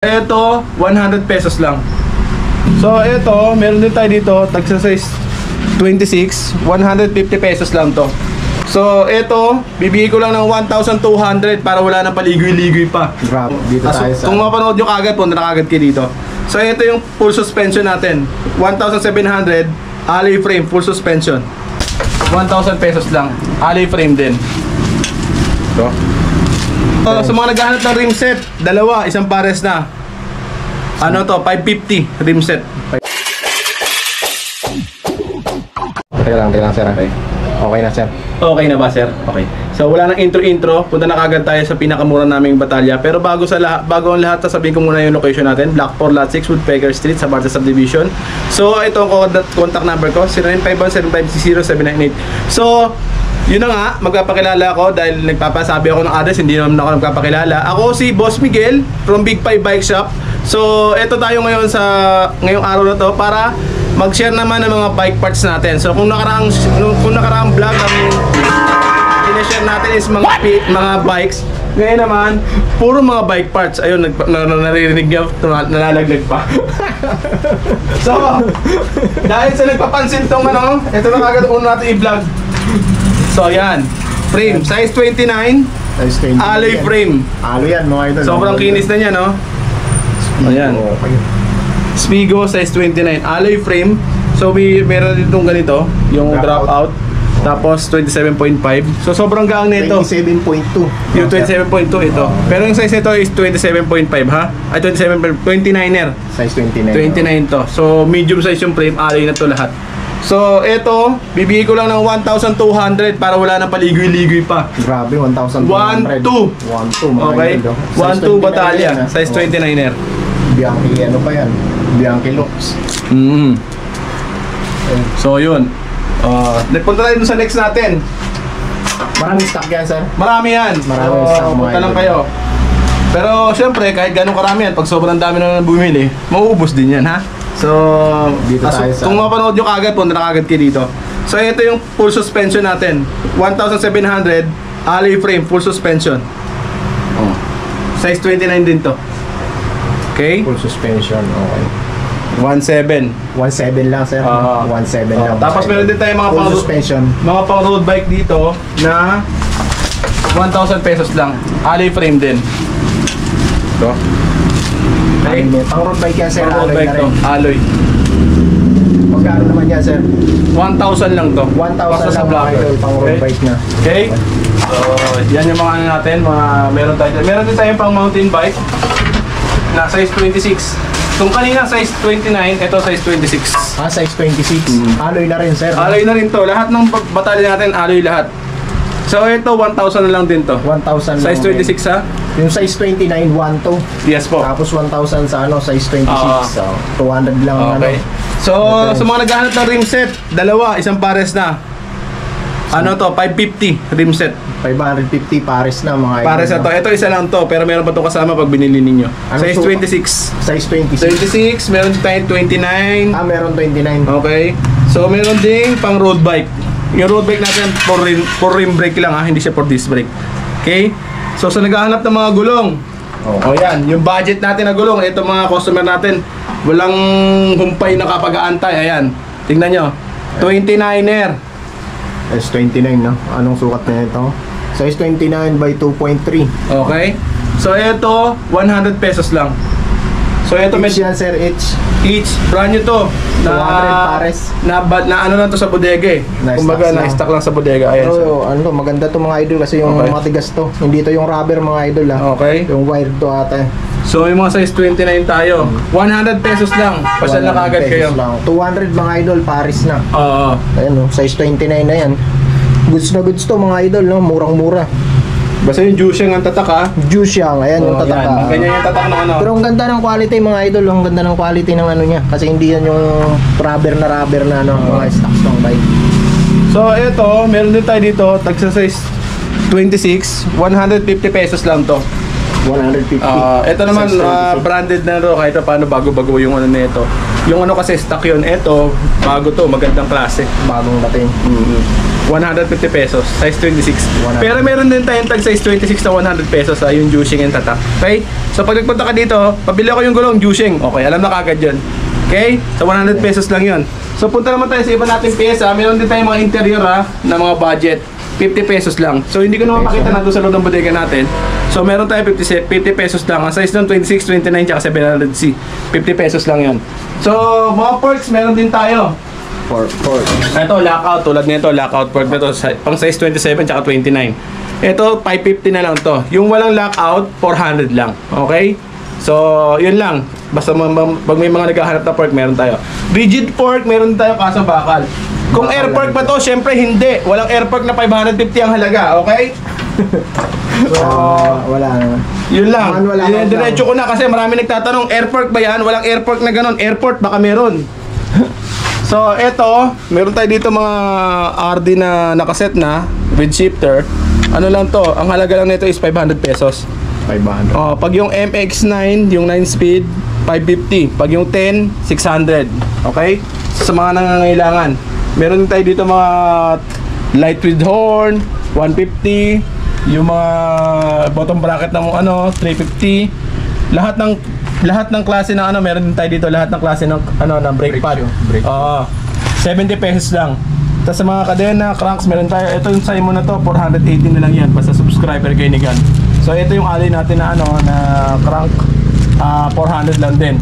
Ito, 100 pesos lang. So, ito, meron din tayo dito, tagsa size 26, 150 pesos lang to. So, ito, bibigay ko lang ng 1,200 para wala nang paligoy-ligoy pa. Grabe, dito tayo sa... Kung mapanood nyo kagad, punta na kagad kayo dito. So, ito yung full suspension natin. 1,700, alloy frame, full suspension. 1,000 pesos lang. Alloy frame din. Ito. Sa mga naghahanap ng rim set, dalawa, isang pares na. Ano to, 550 rim set. Teka lang sir. Okay na sir. Okay na ba sir? Okay. So wala nang intro, punta na kagad tayo sa pinakamura naming batalya. Pero bago ang lahat, sasabihin ko muna yung location natin. Block 4, Lot 6, Woodpecker Street, sa Barca Subdivision. So ito ang contact number ko, 0951-756-0798. So yun na nga, magpapakilala ako dahil nagpapasabi ako ng address, hindi naman ako nagpapakilala. Ako si Boss Miguel from Big 5 Bike Shop. So, ito tayo ngayon ngayong araw na to para mag-share naman ng mga bike parts natin. So, kung nakaraang vlog ang i-share natin is mga bikes. Ngayon naman, puro mga bike parts. Ayun, naririnig niyo, nalalaglag pa. So, dahil sa nagpapansin tong ito na kagad una natin i-vlog. So yan, frame, size 29, Size 29 alloy yan. frame. Alloy yan mga idol. Sobrang kinis na niya, no? Ayan. Spigo, size 29, alloy frame. So meron din itong ganito, yung drop out. Tapos 27.5. So sobrang gaang nito. 27.2. Yung 27.2 ito. Pero yung size nito is 27.5 ha? Ay 29er. Size 29. 29 to. So medium size yung frame, alloy na to lahat. So, ito, bibigay ko lang ng 1,200 para wala nang paligoy-ligoy pa. Grabe, 1,200. 1,200. 1,200 mga Okay? idol. 1,200 batalya, size 29er. Bianchi, ano pa yan? Bianchi looks. So, yun. Punta tayo dun sa next natin. Maraming stock yan, sir. Marami yan. Maraming stock mga Punta lang idol. kayo. Pero, syempre, kahit ganun karami yan, pag sobrang dami na bumili, mauubos din yan, ha? So, dito tayo sa... kung mapanood nyo kagad, punta na kagad kayo dito. So, ito yung full suspension natin. 1,700, alloy frame, full suspension. Oh. Size 29 din to. Okay? Full suspension, okay. 1,700. 1,700 lang, sir. 1,700 lang. Tapos meron din tayo mga full suspension. Mga pang road bike dito na 1,000 pesos lang. Alloy frame din. Ito. Okay. Pang road bike yan, sir. Pang road Alloy bike na to. rin. Alloy. Magkano naman yan, sir? 1,000 lang to. 1,000 Basta sa lang mga blocker. idol, pang road Okay? bike na. Okay? So, yan yung mga ano natin, meron din tayong pang mountain bike na size 26. Kung kanina size 29, ito size 26. Size 26. Alloy na rin, sir. Alloy na rin to. Lahat ng batalya natin, alloy lahat. So, ito 1,000 na lang din to. 1,000 lang. Size 26 ha? Yung size 29, 1,200. Yes po. Tapos 1,000 sa size 26. So, 200 lang. Okay. So, sa mga naghahanap ng rim set, dalawa, isang pares na. Ano to? 550 rim set. 550 pares na mga Pares na to. Ito isa lang to, pero meron pa to kasama pag binili ninyo. Ano Size to? 26. Size 26. 26, meron tayong 29. Meron 29. Okay. So, meron ding pang road bike. Yung road bike natin, for rim brake lang ha, hindi siya for disc brake. Okay? So, sa naghahanap ng mga gulong, Oh. yan, yung budget natin na gulong, ito mga customer natin, walang humpay na kapag-aantay. Ayan, tingnan nyo. 29er. Size 29, no? Anong sukat na ito? Size 29 by 2.3. Okay? So, ito, 100 pesos lang. So, ito Each yan, sir, each. brand new to. 200 pares. Na ano lang to sa bodega eh. Na Kumbaga, stocks lang. na-stock lang sa bodega. Ayan. Pero ano to, maganda to mga idol kasi yung Okay. matigas to. Hindi to yung rubber mga idol Okay. Yung wire to ata. So, yung mga size 29 tayo. 100 pesos lang. Pasyal na 100 kagad kayo. pesos lang. 200 mga idol, pares na. Oo. Ayan, size 29 na yan. Goods na goods to mga idol, no? Murang-mura. Basta yung juice ang tatak ha. Juice yan, ayan yung tatak. Yan. Ganyan yung tatak na ano. Pero ang ganda ng quality mga idol, ang ganda ng quality ng ano niya. Kasi hindi yan yung rubber na mga stocks ng bike. So, ito, meron din tayo dito. Tagsa size 26, 150 pesos lang to. 150. Ito naman, Size 26. branded na ro. Kahit paano bago-bago yung ano nito. Yung ano kasi stock yun. Ito, bago to. Magandang klase. Bagong dating. 150 pesos, size 26. Pero meron din tayong tag size 26 na 100 pesos, yung juicing and tatak. Okay? So pag nagpunta ka dito, pabili ako yung gulong juicing. Okay, alam na kagad yun. Okay? So 100 pesos lang yun. So punta naman tayo sa iba nating pyesa. Meron din tayong mga interior na mga budget. 50 pesos lang. So hindi ko na mapakita na doon sa loob ng bodega natin. So meron tayo 50 pesos lang. Ang size ng 26, 29, tsaka 700C. 50 pesos lang yun. So mga forks meron din tayo. Fork. Ito, lockout. Tulad nito, lockout fork na to. Pang size 27 tsaka 29. Ito, 550 na lang to. Yung walang lockout, 400 lang. Okay? So, yun lang. Basta pag may mga naghahanap na fork, meron tayo. Rigid fork, meron tayo kaso bakal. Kung air fork pa to, syempre hindi. Walang air fork na 550 ang halaga. Okay? So, wala na. yun lang. Diretso ko na kasi marami nagtatanong, air fork ba yan? Walang air fork na ganun. Airport, baka meron. So, eto, meron tayo dito mga RD na nakaset na with shifter. Ano lang to, ang halaga lang nito is 500 pesos. 500. Oh, pag yung MX-9, yung 9 speed, 550. Pag yung 10, 600. Okay? So, sa mga nangangailangan. Meron tayo dito mga light with horn, 150. Yung mga bottom bracket ng 350. Lahat ng klase ng meron din tayo dito, lahat ng klase ng ng brake pad. Oo. 70 pesos lang. Tapos sa mga kadena, cranks, meron tayo. Ito yung Simo na to, 480 na lang yan basta subscriber kay Nigan. So ito yung alloy natin na na crank, 400 lang din.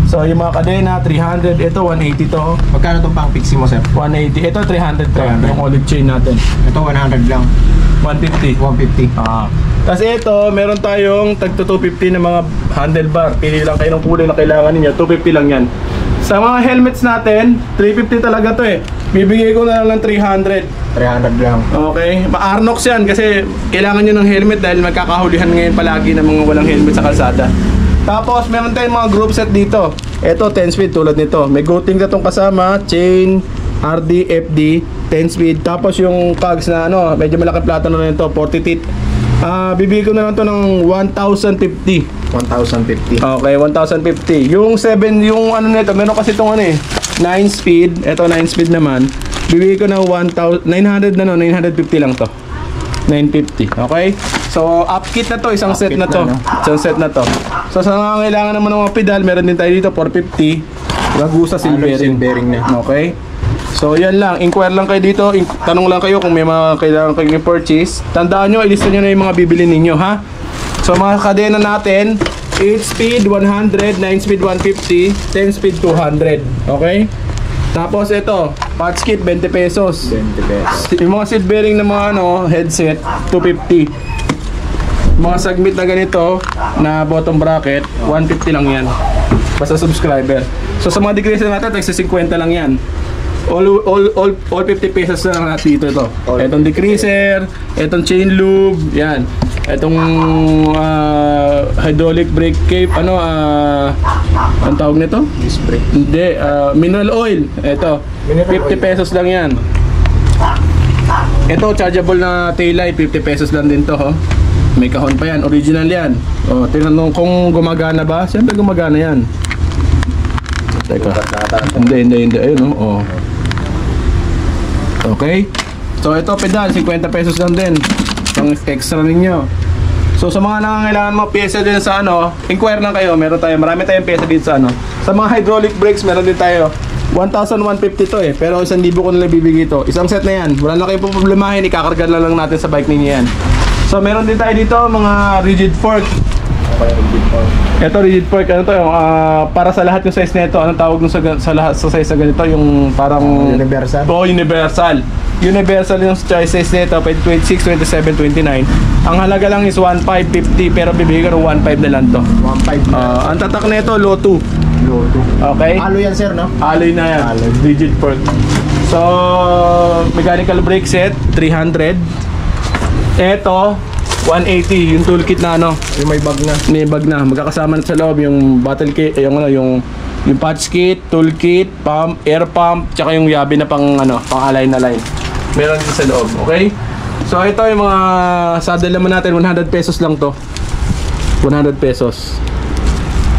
So yung mga kadena, 300, ito 180 to. Magkano itong pang fixie mo, sir? 180. Ito 300 to. 300. Yung olive chain natin. Ito 100 lang. 150. 150. Tapos ito, meron tayong tagto 250 na mga handlebar. Pili lang kayo ng kulay na kailangan niyo. 250 lang yan. Sa mga helmets natin, 350 talaga to eh. Bibigay ko na lang ng 300. 300 lang. Okay? Ma-Arnox yan kasi kailangan nyo ng helmet dahil magkakahulihan ngayon palagi ng mga walang helmet sa kalsada. Tapos meron tayong mga group set dito. Ito 10 speed tulad nito. May goating na tong kasama, chain, RD, FD, 10 speed. Tapos yung cogs na medyo malaki plato na nito, 40 teeth. Bibigay ko na lang to ng 1,050. 1,050. Okay, 1,050. Yung 7, yung nito, meron kasi itong 9 speed. Ito 9 speed naman. Bibigay ko ng 1,900 na 950 lang to. 950. Okay? So, upkit na to, isang set na to. Isang set na to. So, sa mga kailangan naman ng mga pedal, meron din tayo dito 450. Ragusa silvering. Silvering na. Okay? So, yan lang. Inquire lang kayo dito. Tanong lang kayo kung may mga kailangan kayong i-purchase. Tandaan nyo, ilista nyo na yung mga bibili ninyo, ha? So, mga kadena natin, 8 speed 100, 9 speed 150, 10 speed 200. Okay? Tapos ito, patch kit 20 pesos. 20 pesos. Yung mga seat bearing na mga headset, 250. Mga segment na ganito na bottom bracket, 150 lang yan. Basta subscriber. So sa mga decreaser natin, tagsa 50 lang yan. All 50 pesos na lang natin dito ito. Etong decreaser, etong chain lube, yan. Etong hydraulic brake cape, ang tawag nito? Disc brake. Hindi, mineral oil. Ito, 50 pesos lang yan. Ito, chargeable na taillight, 50 pesos lang din to, ho. May kahon pa yan, original yan. O, tinanong kung gumagana ba? Siyempre gumagana yan. Teka. Hindi. Ayun, oh. Okay. So, ito pedal, 50 pesos lang din. Pang extra ninyo. So, sa mga nangangailangan mga pyesa din sa inquire lang kayo. Marami tayong pyesa dito sa Sa mga hydraulic brakes, meron din tayo. 1,150 to eh. Pero 1,000 ko na lang bibigay ito. Isang set na yan. Wala na kayong problemahin. Ikakarga na lang natin sa bike ninyo yan. So, meron din tayo dito mga rigid fork. Ito rigid fork, para sa lahat yung size nito. Anong tawag sa lahat sa size na ganito? Yung parang Universal? Universal. Universal yung size nito, 26, 27, 29. Ang halaga lang is 1,550 pero bibigay ko ng 1,500 na lang to. 1,500 na. Ang tatak nito, low 2. Low 2. Okay? Alloy yan, sir, no? Alloy na yan. Alloy. Rigid fork. So, mechanical brake set, 300. Ito, 180 yung toolkit na Yung may bag na. may bag na magkakasama na sa loob yung bottle kit, yung patch kit, toolkit, pump, air pump, tsaka yung yabi na pang align na line. Meron dito sa loob, okay? So ito yung mga saddle naman natin, 100 pesos lang to. 100 pesos.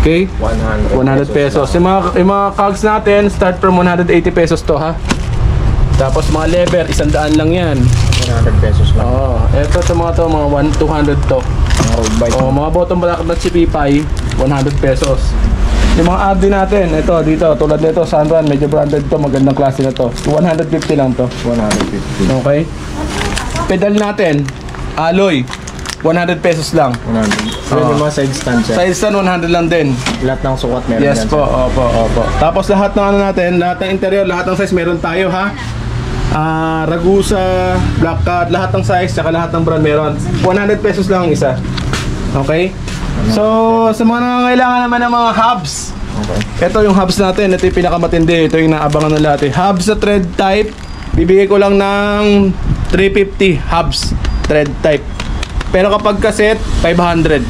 Okay? 100 100 pesos. Yung mga cogs natin start from 180 pesos to, ha. Tapos mga lever, 100 lang yan. 100 pesos lang. Oo. Ito sa mga to, mga 200 to. Mga road bike. Oh, mga bottom bracket na Chipipay, 100 pesos. Yung mga ad din natin, ito dito, tulad nito, Sunrun, medyo branded to, magandang klase na to. 150 lang to. 150. Okay? Pedal natin, alloy, 100 pesos lang. 100. So yung mga side stand sir. Size stand, 100 lang din. Lahat ng sukat meron Yes yan, po, sir. opo. Tapos lahat ng ano natin, lahat ng interior, lahat ng size meron tayo ha. Ragusa, Black Cat, lahat ng size, tsaka lahat ng brand meron. 100 pesos lang ang isa. Okay? So, sa mga nangangailangan naman ng mga hubs, Okay. ito yung hubs natin, ito yung pinakamatindi, ito yung naabangan ng lahat. Hubs sa thread type, bibigay ko lang ng 350 hubs, thread type. Pero kapag cassette, 500.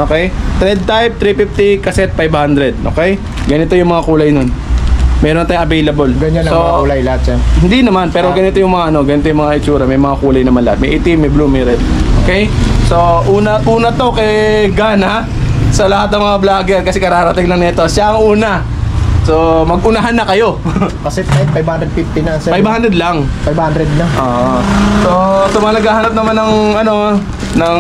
Okay? Thread type, 350, cassette, 500. Okay? Ganito yung mga kulay nun. Meron tayong available. Ganyan ang mga kulay lahat sir. Hindi naman, pero ganito yung mga ano, ganito yung mga itsura, may mga kulay naman lahat. May itim, may blue, may red. Okay? So, una to kay Gan ha. Sa lahat ng mga vlogger kasi kararating lang nito. Siya ang una. So, mag-unahan na kayo. Kasi type 550 na sir. 500 lang. 500 na. So, sa mga naghahanap naman ng ano, ng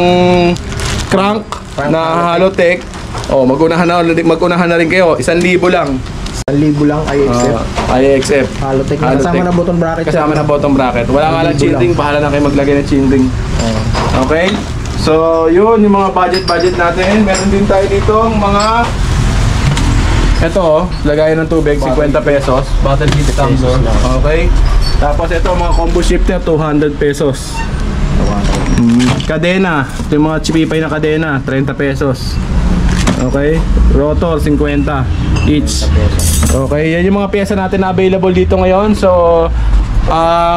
crank na Halotech, mag-unahan na rin kayo. 1,000 lang. 1,000 lang IXF. IXF. Halotech. Kasama na button bracket. Kasama na bottom bracket. Wala nga lang 1,000 chinding, bahala na kayo maglagay ng chinding. Okay? So, yun yung mga budget natin. Meron din tayo dito mga ito, lagayan ng tubig, 50 pesos. Bottle heat tumbler. Okay? Tapos ito, mga combo shifter, 200 pesos. Kadena, ito yung mga Chipipay na kadena, 30 pesos. Okay? Rotor, 50 each. Okay, yan yung mga pyesa natin na available dito ngayon. So,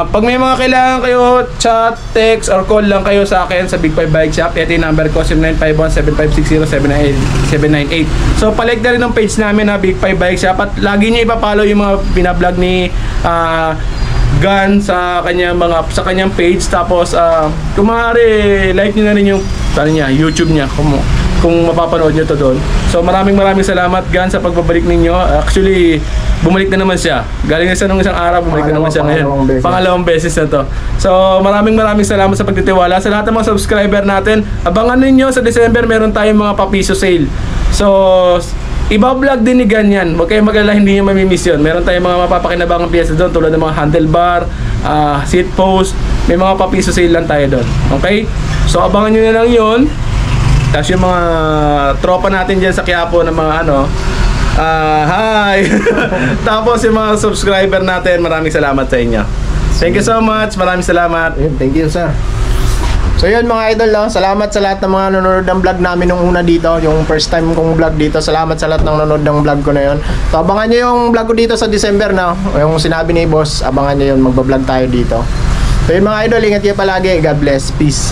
pag may mga kailangan kayo, chat, text, or call lang kayo sa akin sa Big 5 Bike Shop. Ito yung number ko, 0951-7560-798. So, palike na rin ng page namin na Big 5 Bike Shop. At lagi nyo ipapollow yung mga binablog ni Gan sa kanyang page. Tapos, kung maaari, like nyo na rin yung YouTube niya. Kung mapapanood nyo to doon. So maraming salamat Gan sa pagbabalik ninyo. Actually, bumalik na naman siya. Galing na siya nung isang araw, bumalik na naman siya ngayon. Pangalawang beses na to. So maraming salamat sa pagtitiwala. Sa lahat ng mga subscriber natin, abangan ninyo sa December meron tayong mga papiso sale. So iba-vlog din ni Gan yan. Huwag kayong mag-alala, hindi nyo mamimiss yun. Meron tayong mga mapapakinabangang piyesa doon tulad ng mga handlebar, seat post. May mga papiso sale lang tayo doon. Okay? So abangan nyo na lang yun. Tapos yung mga tropa natin dyan sa Quiapo na mga ano, hi! Tapos yung mga subscriber natin, maraming salamat sa inyo. Thank you so much, maraming salamat. Thank you sir. So yun mga idol, no? Salamat sa lahat ng mga nanonood ng vlog namin nung una dito. Yung first time kong vlog dito. Salamat sa lahat ng nanonood ng vlog ko na yun. So abangan nyo yung vlog ko dito sa December na. Yung sinabi ni boss, abangan nyo yun, magbablog tayo dito. So yun mga idol, ingat kayo palagi. God bless, peace.